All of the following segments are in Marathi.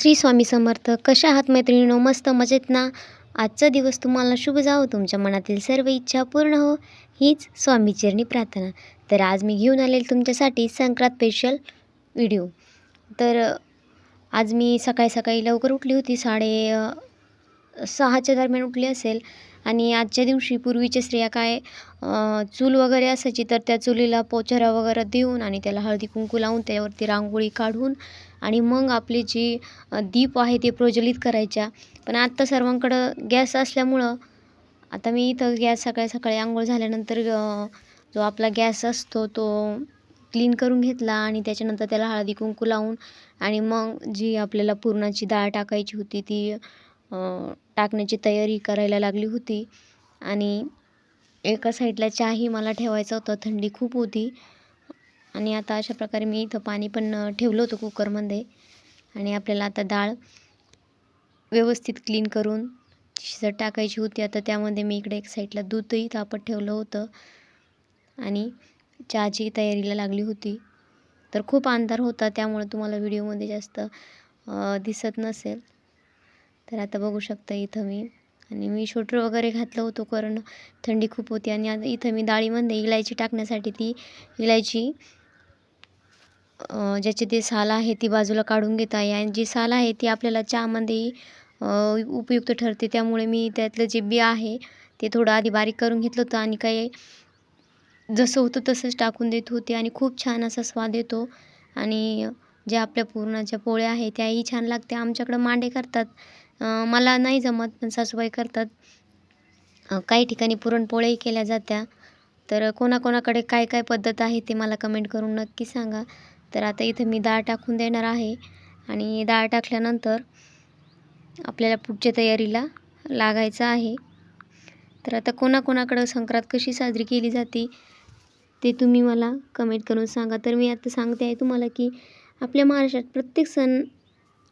श्री स्वामी समर्थ. कशा आहात मैत्रिणींनो? मस्त मजेत ना? आजचा दिवस तुम्हाला शुभ जावो, तुमच्या मनातील सर्व इच्छा पूर्ण हो, हीच स्वामीचरणी प्रार्थना. तर आज मी घेऊन आलेले तुमच्यासाठी संक्रांत स्पेशल व्हिडिओ. तर आज मी सकाळी लवकर उठली होती, 6:30च्या दरम्यान उठली असेल. आणि आजच्या दिवशी पूर्वीच्या स्त्रिया काय चूल वगैरे असायची, तर त्या चुलीला पोचारा वगैरे देऊन आणि त्याला हळदी कुंकू लावून त्यावरती रांगोळी काढून आणि मग आपली जी दीप आहे ते प्रज्वलित करायच्या. पण आत्ता सर्वांकडं गॅस असल्यामुळं आता मी इथं गॅस सकाळी अंघोळ झाल्यानंतर जो आपला गॅस असतो तो क्लीन करून घेतला आणि त्याच्यानंतर त्याला हळदी कुंकू लावून आणि मग जी आपल्याला पुरणाची डाळ टाकायची होती ती टाकण्याची तयारी करायला लागली होती. आणि एका साईडला चहाही मला ठेवायचा होता, थंडी खूप होती. आणि आता अशा प्रकारे मी इथं पाणी पण ठेवलं होतं कुकरमध्ये. आणि आपल्याला आता डाळ व्यवस्थित क्लीन करून शिजत टाकायची होती. आता त्यामध्ये मी इकडे एक साईडला दूधही तापत ठेवलं होतं आणि चहाची तयारीला लागली होती. तर खूप अंधार होता, त्यामुळे तुम्हाला व्हिडिओमध्ये जास्त दिसत नसेल. तर आता बघू शकता इथं मी स्वेटर वगैरे घातलं होतं, कारण थंडी खूप होती. आणि आता इथं मी डाळीमध्ये इलायची टाकण्यासाठी ती इलायची ज्याची ते साल आहे ती बाजूला काढून घेत आहे. आणि जी साल आहे ती आपल्याला चहामध्येही उपयुक्त ठरते, त्यामुळे मी त्यातलं जे बी आहे ते थोडं आधी बारीक करून घेतलं होतं आणि काही जसं होतं तसंच टाकून देत होते. आणि खूप छान असा स्वाद येतो. आणि ज्या आपल्या पुरणाच्या पोळ्या आहेत त्याही छान लागते. आमच्याकडं मांडे करतात, मला नाही जमत, पण सासूबाई करतात. काही ठिकाणी पुरणपोळ्याही केल्या जात्या. तर कोणाकोणाकडे काय काय पद्धत आहे ते मला कमेंट करून नक्की सांगा. तर आता इथं मी डाळ टाकून देणार आहे आणि डाळ टाकल्यानंतर आपल्याला पुढच्या तयारीला लागायचं आहे. तर आता कोणाकोणाकडं संक्रांत कशी साजरी केली जाते ते तुम्ही मला कमेंट करून सांगा. तर मी आता सांगते आहे तुम्हाला की आपल्या महाराष्ट्रात प्रत्येक सण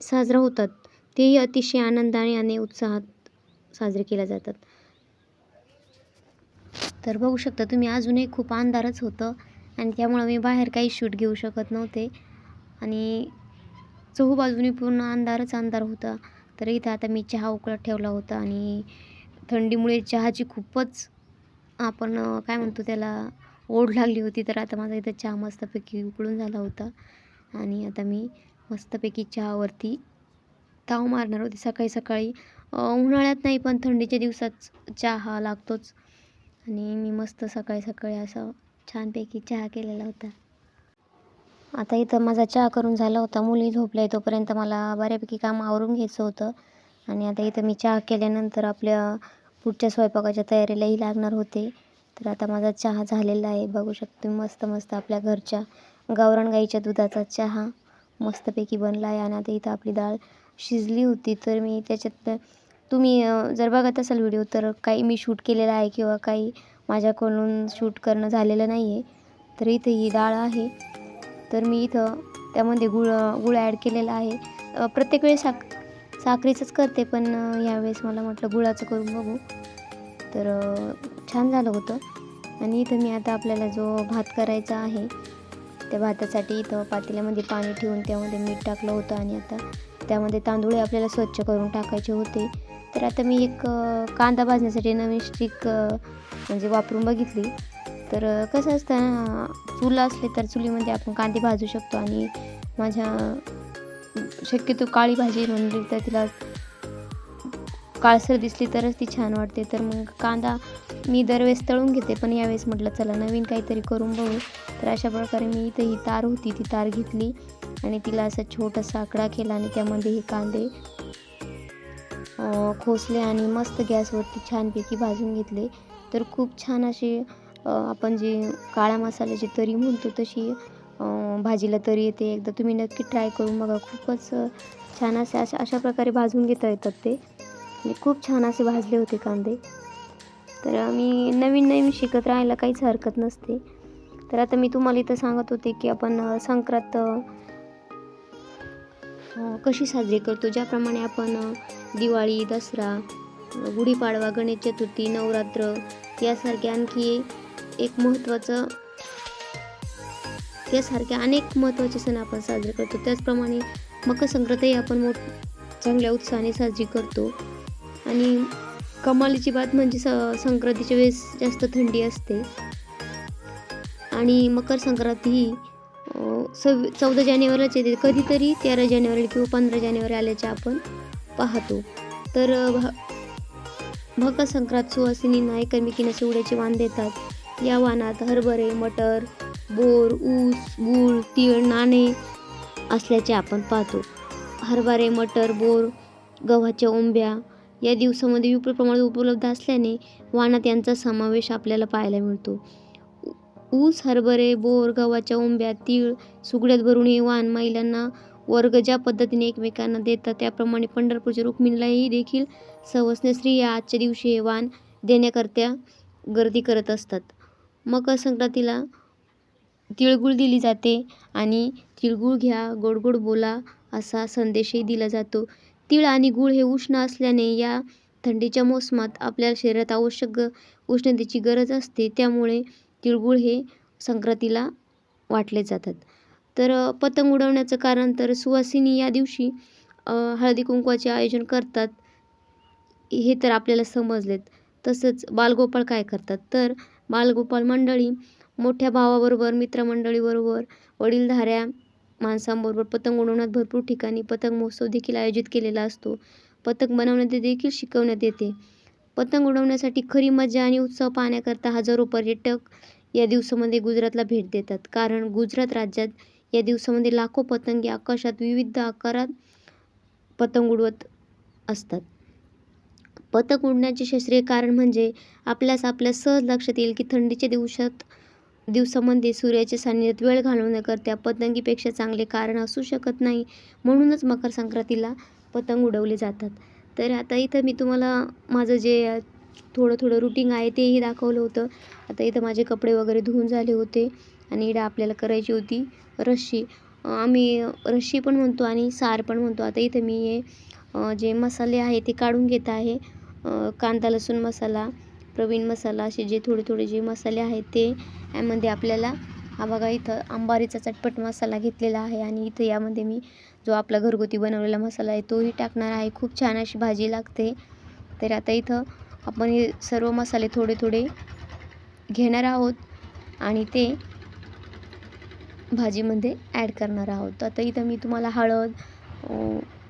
साजरा होतात, तेही अतिशय आनंदाने आणि उत्साहात साजरे केले जातात. तर बघू शकता तुम्ही, अजूनही खूप अंधारच होतं आणि त्यामुळं मी बाहेर काही शूट घेऊ शकत नव्हते आणि चहूबाजूनी पूर्ण अंधार होता. तर इथं आता मी चहा उकळत ठेवला होता आणि थंडीमुळे चहाची खूपच आपण काय म्हणतो त्याला ओढ लागली होती. तर आता माझा इथं चहा मस्तपैकी उकळून झाला होता आणि आता मी मस्तपैकी चहावरती ताव मारणार होते. सकाळी उन्हाळ्यात नाही पण थंडीच्या दिवसात चहा लागतोच. आणि मी मस्त सकाळी असा छानपैकी चहा केलेला होता. आता इथं माझा चहा करून झाला होता, मुली झोपल्या तोपर्यंत मला बऱ्यापैकी काम आवरून घ्यायचं होतं. आणि आता इथं मी चहा केल्यानंतर आपल्या पुढच्या स्वयंपाकाच्या तयारीलाही लागणार होते. तर आता माझा चहा झालेला आहे, बघू शकतो मस्त आपल्या घरच्या गावरान गाईच्या दुधाचा चहा मस्तपैकी बनला आहे. आणि आता इथं आपली डाळ शिजली होती. तर मी त्याच्यात तुम्ही जर बघत असाल व्हिडिओ तर काही मी शूट केलेला आहे किंवा काही माझ्याकडून शूट करणं झालेलं नाही आहे. तर इथं ही डाळ आहे, तर मी इथं त्यामध्ये गुळ ॲड केलेला आहे. प्रत्येक वेळेस साखरेचंच करते, पण यावेळेस मला म्हटलं गुळाचं करून बघू. तर छान झालं होतं. आणि इथं मी आता आपल्याला जो भात करायचा आहे त्या भातासाठी इथं पातेल्यामध्ये पाणी ठेवून त्यामध्ये मीठ टाकलं होतं आणि आता त्यामध्ये तांदूळ आपल्याला स्वच्छ करून टाकायचे होते. तर आता मी एक कांदा भाजण्यासाठी नवीन स्टिक म्हणजे वापरून बघितली. तर कसं असतं, चूल असले तर चुलीमध्ये आपण कांदे भाजू शकतो. आणि माझ्या शक्यतो काळी भाजी म्हणली तर तिला काळसर दिसली तरच ती छान वाटते. तर मग कांदा मी दरवेळेस तळून घेते, पण यावेळेस म्हटलं चला नवीन काहीतरी करून बघू. तर अशा प्रकारे मी इथं ही तार होती ती तार घेतली आणि तिला असा छोटासा आकडा केला आणि त्यामध्ये हे कांदे खोसले आणि मस्त गॅसवरती छानपैकी भाजून घेतले. तर खूप छान अशी आपण जी काळ्या मसाल्याची तरी म्हणतो तशी भाजीला तरी येते. एकदा तुम्ही नक्की ट्राय करून बघा, खूपच छान अशा प्रकारे भाजून घेता येतात ते. आणि खूप छान असे भाजले होते कांदे. तर मी नवीन शिकत राहायला काहीच हरकत नसते. तर आता मी तुम्हाला इथं सांगत होते की आपण संक्रांत कशी साजरी करतो. ज्याप्रमाणे आपण दिवाळी, दसरा, गुढीपाडवा, गणेश चतुर्थी, नवरात्र यासारखे अनेक महत्त्वाचे सण आपण साजरे करतो. त्याचप्रमाणे मकर संक्रांतही आपण चांगल्या उत्साहाने साजरी करतो. आणि कमालीची बात म्हणजे संक्रांतीच्या वेळेस जास्त थंडी असते आणि मकर संक्रांत ही 14 जानेवारीलाच येते. कधीतरी 13 जानेवारी किंवा 15 जानेवारी आल्याचे आपण पाहतो. तर मकर संक्रांत सुवासिनींना एकमेकींना चिवड्याचे वाण देतात. या वाणात हरभरे, मटर, बोर, ऊस, गूळ, तीळ, नाणे असल्याचे आपण पाहतो. हरभरे, मटर, बोर, गव्हाच्या ओंब्या या दिवसामध्ये विपुल प्रमाणात उपलब्ध असल्याने वाणात यांचा समावेश आपल्याला पाहायला मिळतो. ऊस, हरभरे, बोर, गव्हाच्या ओंब्या, तीळ सुगड्यात भरून हे वाण महिलांना वर्ग ज्या पद्धतीने एकमेकांना देतात त्याप्रमाणे पंढरपूरच्या रुक्मिणीलाही देखील सवस्ने स्त्रिया आजच्या दिवशी हे वाण देण्याकरता गर्दी करत असतात. मकर संक्रांतीला तिळगुळ दिली जाते आणि तिळगुळ घ्या, गोड गोड बोला असा संदेशही दिला जातो. तीळ आणि गूळ हे उष्ण असल्याने या थंडीच्या मोसमात आपल्या शरीरात आवश्यक उष्णतेची गरज असते. त्यामुळे तिळगुळ हे संक्रांतीला वाटले जातात. तर पतंग उडवण्याचं कारण तर सुवासिनी या दिवशी हळदी कुंकवाचे आयोजन करतात हे तर आपल्याला समजलेत. तसंच बालगोपाळ काय करतात तर बालगोपाळ मंडळी मोठ्या भावाबरोबर, मित्रमंडळीबरोबर, वडीलधाऱ्या माणसांबरोबर पतंग उडवण्यात भरपूर ठिकाणी पतंग महोत्सव देखील आयोजित केलेला असतो. पतंग बनवण्यात देखील शिकवण्यात येते. पतंग उडवण्यासाठी खरी मजा आणि उत्सव पाहण्याकरता हजारो पर्यटक या दिवसामध्ये गुजरातला भेट देतात. कारण गुजरात राज्यात या दिवसामध्ये लाखो पतंगे आकाशात विविध आकारात पतंग उडवत असतात. पतंग उडण्याचे शास्त्रीय कारण म्हणजे आपल्या सहज लक्षात येईल की थंडीच्या दिवसामध्ये सूर्याच्या सान्निध्यात वेळ घालवण्याकरता पतंगीपेक्षा चांगले कारण असू शकत नाही. म्हणूनच मकर संक्रांतीला पतंग उडवले जातात. तर आता इथं मी तुम्हाला माझं जे थोडं रुटीन आहे तेही दाखवलं होतं. आता इथं माझे कपडे वगैरे धुवून झाले होते आणि इकडं आपल्याला करायची होती रश्शी. आम्ही रश्शी पण म्हणतो आणि सार पण म्हणतो. आता इथं मी हे जे मसाले आहे ते काढून घेत आहे. कांदा लसूण मसाला, प्रवीण मसाला असे जे थोडे जे मसाले आहेत ते यामध्ये आपल्याला हा बघा इथं अंबारीचा चटपट मसाला घेतलेला आहे आणि इथं यामध्ये मी जो आपला घरगुती बनवलेला मसाला आहे तोही टाकणार आहे. खूप छान अशी भाजी लागते. तर आता इथं आपण हे सर्व मसाले थोडे घेणार आहोत आणि ते भाजीमध्ये ॲड करणार आहोत. आता इथं मी तुम्हाला हळद,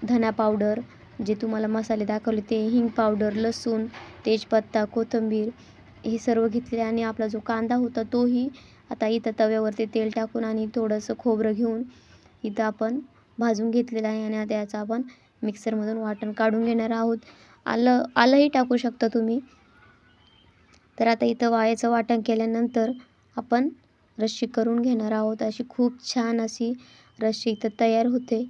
धना पावडर, जे तुम्हाला मसाले दाखवले ते, हिंग पावडर, लसूण, तेजपत्ता, कोथिंबीर हे सर्व घेतले आणि आपला जो कांदा होता तोही आता इथं तव्यावरती तेल टाकून आणि थोडंसं खोबरं घेऊन इथं आपण भाजून घेतलेलं आहे आणि आता याचं आपण मिक्सरमधून वाटण काढून घेणार आहोत. आलंही टाकू शकता तुम्ही. तर आता इथं वायाचं वाटण केल्यानंतर आपण रश्शी करून घेणार आहोत. अशी खूप छान अशी रश्शी इथं तयार होते.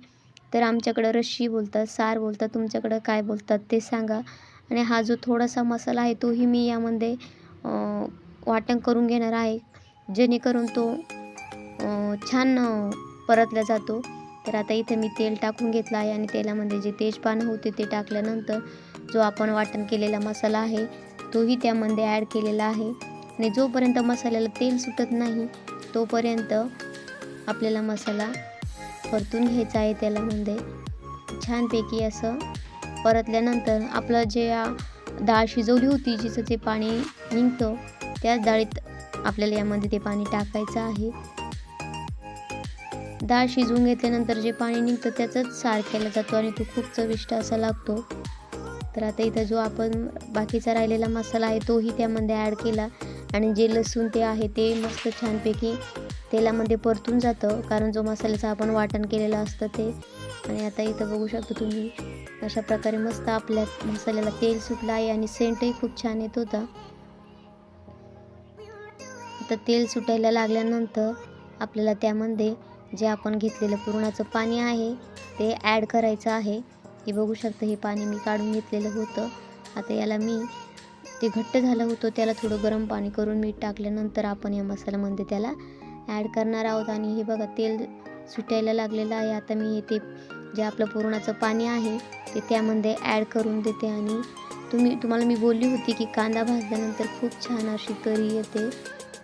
तर आमच्याकडं रश्शी बोलतात, सार बोलतात, तुमच्याकडं काय बोलतात ते सांगा. आणि हा जो थोडासा मसाला आहे तोही मी यामध्ये वाटण करून घेणार आहे जेणेकरून तो छान परतला जातो. तर आता इथे मी तेल टाकून घेतलं आहे आणि तेलामध्ये जे तेजपानं होते ते टाकल्यानंतर जो आपण वाटण केलेला मसाला आहे तोही त्यामध्ये ॲड केलेला आहे आणि जोपर्यंत मसाल्याला तेल सुटत नाही तोपर्यंत आपल्याला मसाला परतून घ्यायचा आहे. तेलामध्ये छानपैकी असं परतल्यानंतर आपलं जे डाळ शिजवली होती जिचं ते पाणी निघतं त्याच डाळीत आपल्याला यामध्ये ते पाणी टाकायचं आहे. डाळ शिजवून घेतल्यानंतर जे पाणी निघतं त्याचाच सार केला जातो आणि तो खूप चविष्ट असा लागतो. तर आता इथं जो आपण बाकीचा राहिलेला मसाला आहे तोही त्यामध्ये ॲड केला आणि जे लसूण ते आहे ते मस्त छानपैकी तेलामध्ये परतून जातं कारण जो मसाल्याचं आपण वाटण केलेलं असतं ते. आणि आता इथं बघू शकता तुम्ही अशा प्रकारे मस्त आपल्या मसाल्याला तेल सुटलं आहे आणि सेंटही खूप छान येत होता. आता तेल सुटायला लागल्यानंतर आपल्याला त्यामध्ये जे आपण घेतलेलं पुरणाचं पाणी आहे ते ॲड करायचं आहे. हे बघू शकता हे पाणी मी काढून घेतलेलं होतं. आता याला मी ते घट्ट झालं होतं त्याला थोडं गरम पाणी करून मीठ टाकल्यानंतर आपण या मसाल्यामध्ये त्याला ॲड करणार आहोत. आणि हे बघा तेल सुटायला लागलेलं आहे. आता मी ते जे आपलं पुरणाचं पाणी आहे ते त्यामध्ये ॲड करून देते आणि तुम्हाला मी बोलली होती की कांदा भाजल्यानंतर खूप छान अशी तरी येते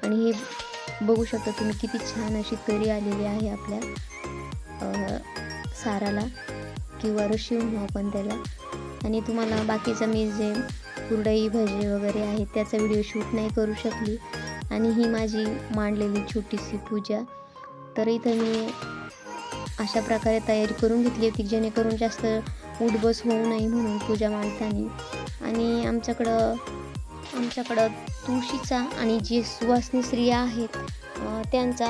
आणि हे बघू शकता तुम्ही किती छान अशी तरी आलेली आहे आपल्या साराला किंवा रशी म्हणू आपण त्याला. आणि तुम्हाला बाकीचं मी जे कुरडई भजी वगैरे आहेत त्याचा व्हिडिओ शूट नाही करू शकली. आणि ही माझी मांडलेली छोटीशी पूजा. तर इथं मी अशा प्रकारे तयारी करून घेतली होती जेणेकरून जास्त उठबस होऊ नये म्हणून पूजा मांडताना. आणि आमच्याकडं तुळशीचा आणि जे सुवासिनी स्त्रिया आहेत त्यांचा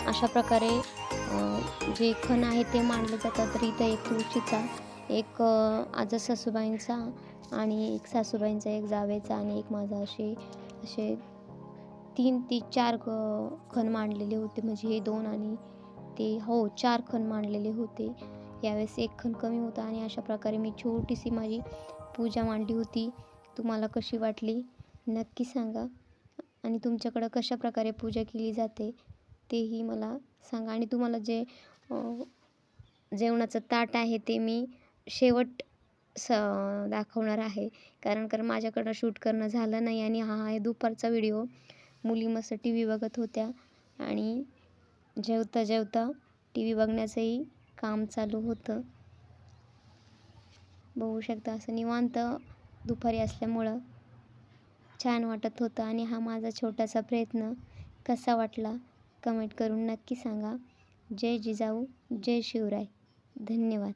अशा प्रकारे जे खण आहे ते मांडले जातात. तर इथं एक तुळशीचा, एक आजा सासूबाईंचा आणि एक सासूबाईंचा, एक जावेचा आणि एक माझा असे 3 ते 4 खण मांडलेले होते. म्हणजे हे 2 आणि ते 4 खण मांडलेले होते. यावेळेस एक खण कमी होता. आणि अशा प्रकारे मी छोटीशी माझी पूजा मांडली होती. तुम्हाला कशी वाटली नक्की सांगा. आणि तुमच्याकडं कशा प्रकारे पूजा केली जाते तेही मला सांगा. आणि तुम्हाला जे जेवणाचं ताट आहे ते मी शेवट दाखवणार आहे. कारण माझ्याकडनं शूट करणं झालं नाही. आणि हा आहे दुपारचा व्हिडिओ. मुली मस्त टी व्ही बघत होत्या आणि जेवता जेवता टी व्ही बघण्याचंही काम चालू होतं. बघू शकता असं निवांत दुपारी असल्यामुळं छान वाटत होतं. आणि हा माझा छोटासा प्रयत्न कसा वाटला कमेंट करून नक्की सांगा. जय जिजाऊ, जय शिवराय. धन्यवाद.